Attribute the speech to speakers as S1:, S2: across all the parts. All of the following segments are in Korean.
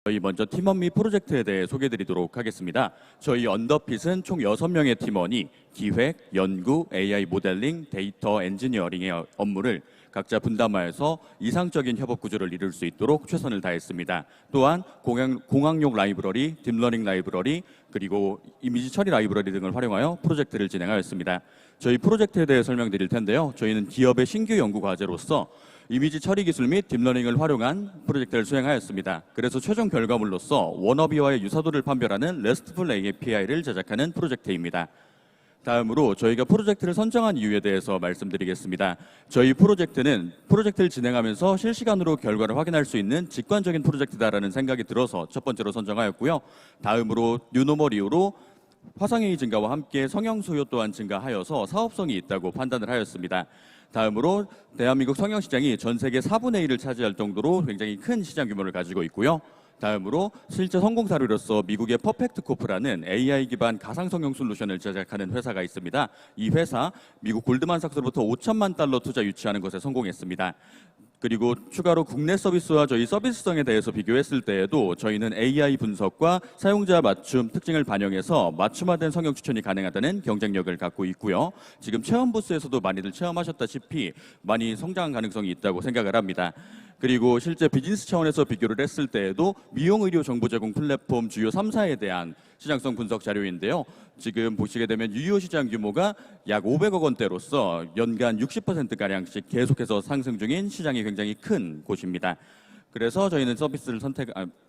S1: 저희 먼저 팀원 및 프로젝트에 대해 소개드리도록 하겠습니다. 저희 언더핏은 총 6명의 팀원이 기획, 연구, AI 모델링, 데이터 엔지니어링의 업무를 각자 분담하여서 이상적인 협업 구조를 이룰 수 있도록 최선을 다했습니다. 또한 공학용 라이브러리, 딥러닝 라이브러리, 그리고 이미지 처리 라이브러리 등을 활용하여 프로젝트를 진행하였습니다. 저희 프로젝트에 대해 설명드릴 텐데요. 저희는 기업의 신규 연구 과제로서 이미지 처리 기술 및 딥러닝을 활용한 프로젝트를 수행하였습니다. 그래서 최종 결과물로서 워너비와의 유사도를 판별하는 RESTful API를 제작하는 프로젝트입니다. 다음으로 저희가 프로젝트를 선정한 이유에 대해서 말씀드리겠습니다. 저희 프로젝트는 프로젝트를 진행하면서 실시간으로 결과를 확인할 수 있는 직관적인 프로젝트다라는 생각이 들어서 첫 번째로 선정하였고요. 다음으로 뉴노멀 이후로 화상회의 증가와 함께 성형 수요 또한 증가하여서 사업성이 있다고 판단을 하였습니다. 다음으로 대한민국 성형 시장이 전 세계 4분의 1을 차지할 정도로 굉장히 큰 시장 규모를 가지고 있고요. 다음으로 실제 성공 사례로서 미국의 퍼펙트 코프라는 AI 기반 가상 성형 솔루션을 제작하는 회사가 있습니다. 이 회사 미국 골드만삭스로부터 5천만 달러 투자 유치하는 것에 성공했습니다. 그리고 추가로 국내 서비스와 저희 서비스성에 대해서 비교했을 때에도 저희는 AI 분석과 사용자 맞춤 특징을 반영해서 맞춤화된 성형 추천이 가능하다는 경쟁력을 갖고 있고요. 지금 체험 부스에서도 많이들 체험하셨다시피 많이 성장 가능성이 있다고 생각을 합니다. 그리고 실제 비즈니스 차원에서 비교를 했을 때에도 미용 의료 정보 제공 플랫폼 주요 3사에 대한 시장성 분석 자료인데요. 지금 보시게 되면 유효 시장 규모가 약 500억 원대로서 연간 60%가량씩 계속해서 상승 중인 시장이 굉장히 큰 곳입니다. 그래서 저희는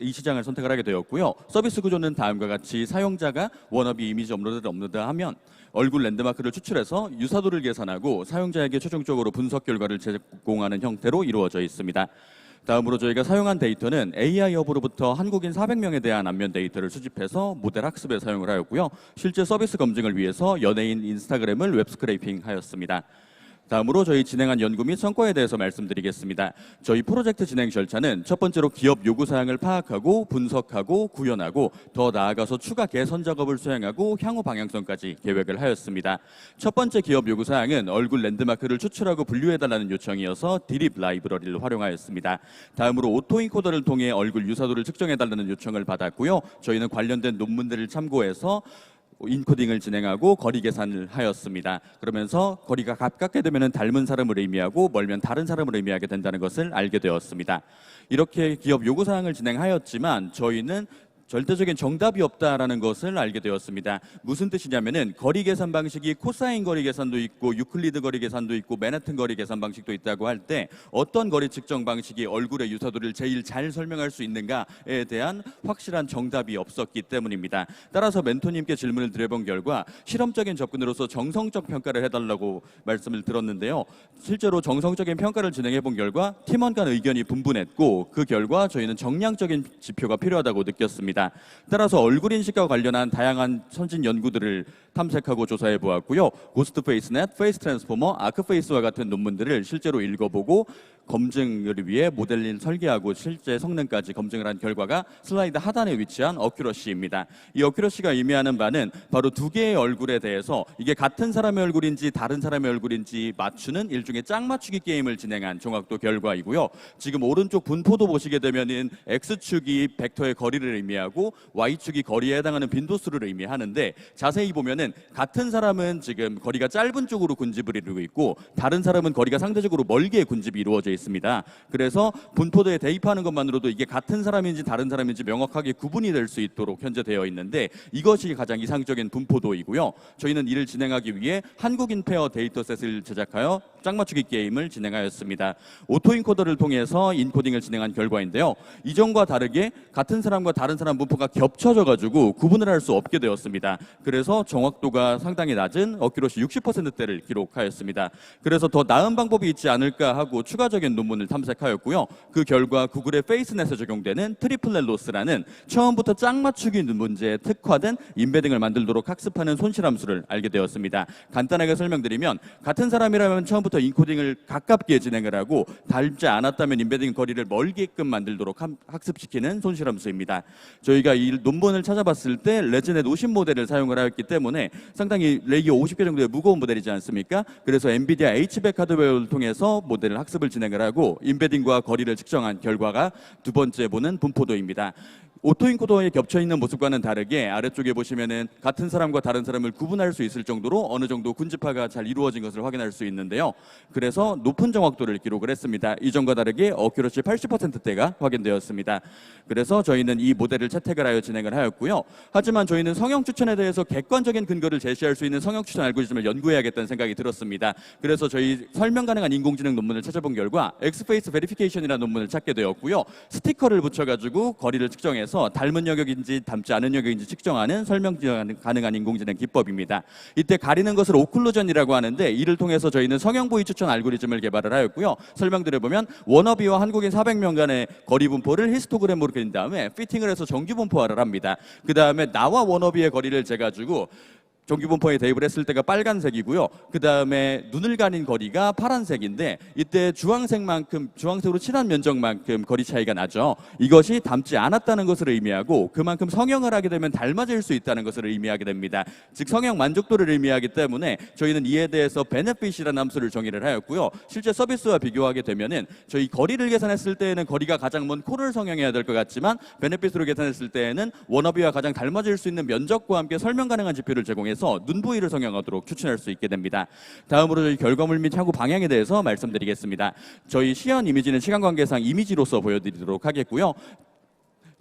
S1: 이 시장을 선택을 하게 되었고요. 서비스 구조는 다음과 같이 사용자가 워너비 이미지 업로드를 업로드하면 얼굴 랜드마크를 추출해서 유사도를 계산하고 사용자에게 최종적으로 분석 결과를 제공하는 형태로 이루어져 있습니다. 다음으로 저희가 사용한 데이터는 AI 허브로부터 한국인 400명에 대한 안면 데이터를 수집해서 모델 학습에 사용을 하였고요. 실제 서비스 검증을 위해서 연예인 인스타그램을 웹 스크래핑 하였습니다. 다음으로 저희 진행한 연구 및 성과에 대해서 말씀드리겠습니다. 저희 프로젝트 진행 절차는 첫 번째로 기업 요구사항을 파악하고 분석하고 구현하고 더 나아가서 추가 개선 작업을 수행하고 향후 방향성까지 계획을 하였습니다. 첫 번째 기업 요구사항은 얼굴 랜드마크를 추출하고 분류해달라는 요청이어서 디립 라이브러리를 활용하였습니다. 다음으로 오토인코더를 통해 얼굴 유사도를 측정해달라는 요청을 받았고요. 저희는 관련된 논문들을 참고해서 인코딩을 진행하고 거리 계산을 하였습니다. 그러면서 거리가 가깝게 되면 닮은 사람을 의미하고 멀면 다른 사람을 의미하게 된다는 것을 알게 되었습니다. 이렇게 기업 요구사항을 진행하였지만 저희는 절대적인 정답이 없다라는 것을 알게 되었습니다. 무슨 뜻이냐면은 거리 계산 방식이 코사인 거리 계산도 있고 유클리드 거리 계산도 있고 맨하튼 거리 계산 방식도 있다고 할 때 어떤 거리 측정 방식이 얼굴의 유사도를 제일 잘 설명할 수 있는가에 대한 확실한 정답이 없었기 때문입니다. 따라서 멘토님께 질문을 드려본 결과 실험적인 접근으로서 정성적 평가를 해달라고 말씀을 들었는데요. 실제로 정성적인 평가를 진행해 본 결과 팀원 간 의견이 분분했고 그 결과 저희는 정량적인 지표가 필요하다고 느꼈습니다. 따라서 얼굴 인식과 관련한 다양한 선진 연구들을 탐색하고 조사해 보았고요. 고스트 페이스넷, 페이스 트랜스포머, 아크 페이스와 같은 논문들을 실제로 읽어보고 검증을 위해 모델링 설계하고 실제 성능까지 검증을 한 결과가 슬라이드 하단에 위치한 어큐러시입니다. 이 어큐러시가 의미하는 바는 바로 두 개의 얼굴에 대해서 이게 같은 사람의 얼굴인지 다른 사람의 얼굴인지 맞추는 일종의 짝맞추기 게임을 진행한 종합도 결과이고요. 지금 오른쪽 분포도 보시게 되면은 X축이 벡터의 거리를 의미하고 Y축이 거리에 해당하는 빈도수를 의미하는데 자세히 보면은 같은 사람은 지금 거리가 짧은 쪽으로 군집을 이루고 있고 다른 사람은 거리가 상대적으로 멀게 군집이 이루어져 있습니다. 그래서 분포도에 대입하는 것만으로도 이게 같은 사람인지 다른 사람인지 명확하게 구분이 될 수 있도록 현재 되어 있는데 이것이 가장 이상적인 분포도이고요. 저희는 이를 진행하기 위해 한국인 페어 데이터셋을 제작하여 짝맞추기 게임을 진행하였습니다. 오토인코더를 통해서 인코딩을 진행한 결과인데요. 이전과 다르게 같은 사람과 다른 사람 분포가 겹쳐져 가지고 구분을 할 수 없게 되었습니다. 그래서 정확도가 상당히 낮은 어큐러시 60%대를 기록하였습니다. 그래서 더 나은 방법이 있지 않을까 하고 추가적인 논문을 탐색하였고요. 그 결과 구글의 페이스넷에 적용되는 트리플렛 로스라는 처음부터 짝맞추기 문제에 특화된 임베딩을 만들도록 학습하는 손실함수를 알게 되었습니다. 간단하게 설명드리면 같은 사람이라면 처음부터 인코딩을 가깝게 진행을 하고 닮지 않았다면 임베딩 거리를 멀게끔 만들도록 학습시키는 손실함수입니다. 저희가 이 논문을 찾아봤을 때 레즈넷 50 모델을 사용을 하였기 때문에 상당히 레이어 50개 정도의 무거운 모델이지 않습니까? 그래서 엔비디아 H백 하드웨어를 통해서 모델을 학습을 진행을 하고 임베딩과 거리를 측정한 결과가 두 번째 보는 분포도입니다. 오토인코더에 겹쳐 있는 모습과는 다르게 아래쪽에 보시면은 같은 사람과 다른 사람을 구분할 수 있을 정도로 어느 정도 군집화가 잘 이루어진 것을 확인할 수 있는데요. 그래서 높은 정확도를 기록을 했습니다. 이전과 다르게 어큐러시 80%대가 확인되었습니다. 그래서 저희는 이 모델을 채택을 하여 진행을 하였고요. 하지만 저희는 성형 추천에 대해서 객관적인 근거를 제시할 수 있는 성형 추천 알고리즘을 연구해야겠다는 생각이 들었습니다. 그래서 저희 설명 가능한 인공지능 논문을 찾아본 결과 엑스페이스 베리피케이션이라는 논문을 찾게 되었고요. 스티커를 붙여가지고 거리를 측정해서 닮은 영역인지 닮지 않은 영역인지 측정하는 설명 가능한 인공지능 기법입니다. 이때 가리는 것을 오클루전이라고 하는데 이를 통해서 저희는 성형 부위 추천 알고리즘을 개발을 하였고요. 설명드려보면 워너비와 한국인 400명 간의 거리 분포를 히스토그램으로 그린 다음에 피팅을 해서 정규 분포화를 합니다. 그 다음에 나와 워너비의 거리를 재가지고 정규 분포에 대입을 했을 때가 빨간색이고요. 그 다음에 눈을 가린 거리가 파란색인데 이때 주황색으로 칠한 면적만큼 거리 차이가 나죠. 이것이 닮지 않았다는 것을 의미하고 그만큼 성형을 하게 되면 닮아질 수 있다는 것을 의미하게 됩니다. 즉 성형 만족도를 의미하기 때문에 저희는 이에 대해서 베네핏이라는 함수를 정의를 하였고요. 실제 서비스와 비교하게 되면은 저희 거리를 계산했을 때에는 거리가 가장 먼 코를 성형해야 될 것 같지만 베네핏으로 계산했을 때에는 워너비와 가장 닮아질 수 있는 면적과 함께 설명 가능한 지표를 제공해서 눈 부위를 성형하도록 추천할 수 있게 됩니다. 다음으로 저희 결과물 및 향후 방향에 대해서 말씀드리겠습니다. 저희 시연 이미지는 시간 관계상 이미지로서 보여드리도록 하겠고요.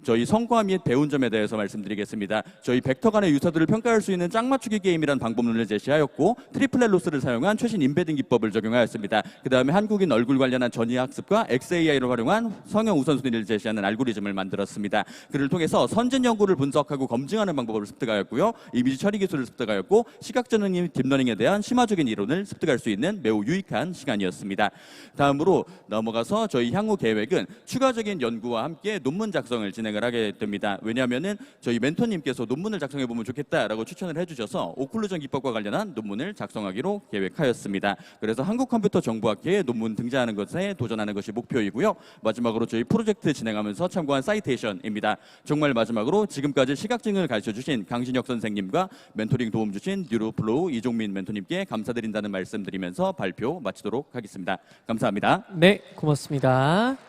S1: 저희 성과 및 배운 점에 대해서 말씀드리겠습니다. 저희 벡터 간의 유사들을 평가할 수 있는 짝맞추기 게임이라는 방법론을 제시하였고 트리플렛 로스를 사용한 최신 임베딩 기법을 적용하였습니다. 그 다음에 한국인 얼굴 관련한 전위 학습과 XAI를 활용한 성형 우선순위를 제시하는 알고리즘을 만들었습니다. 그를 통해서 선진 연구를 분석하고 검증하는 방법을 습득하였고요. 이미지 처리 기술을 습득하였고 시각지능 딥러닝에 대한 심화적인 이론을 습득할 수 있는 매우 유익한 시간이었습니다. 다음으로 넘어가서 저희 향후 계획은 추가적인 연구와 함께 논문 작성을 진행을 하게 됩니다. 왜냐하면은 저희 멘토님께서 논문을 작성해 보면 좋겠다라고 추천을 해주셔서 오클루전 기법과 관련한 논문을 작성하기로 계획하였습니다. 그래서 한국컴퓨터정보학회에 논문 등장하는 것에 도전하는 것이 목표이고요. 마지막으로 저희 프로젝트 진행하면서 참고한 사이테이션입니다. 정말 마지막으로 지금까지 시각증을 가르쳐주신 강신혁 선생님과 멘토링 도움 주신 뉴로플로우 이종민 멘토님께 감사드린다는 말씀드리면서 발표 마치도록 하겠습니다. 감사합니다.
S2: 네, 고맙습니다.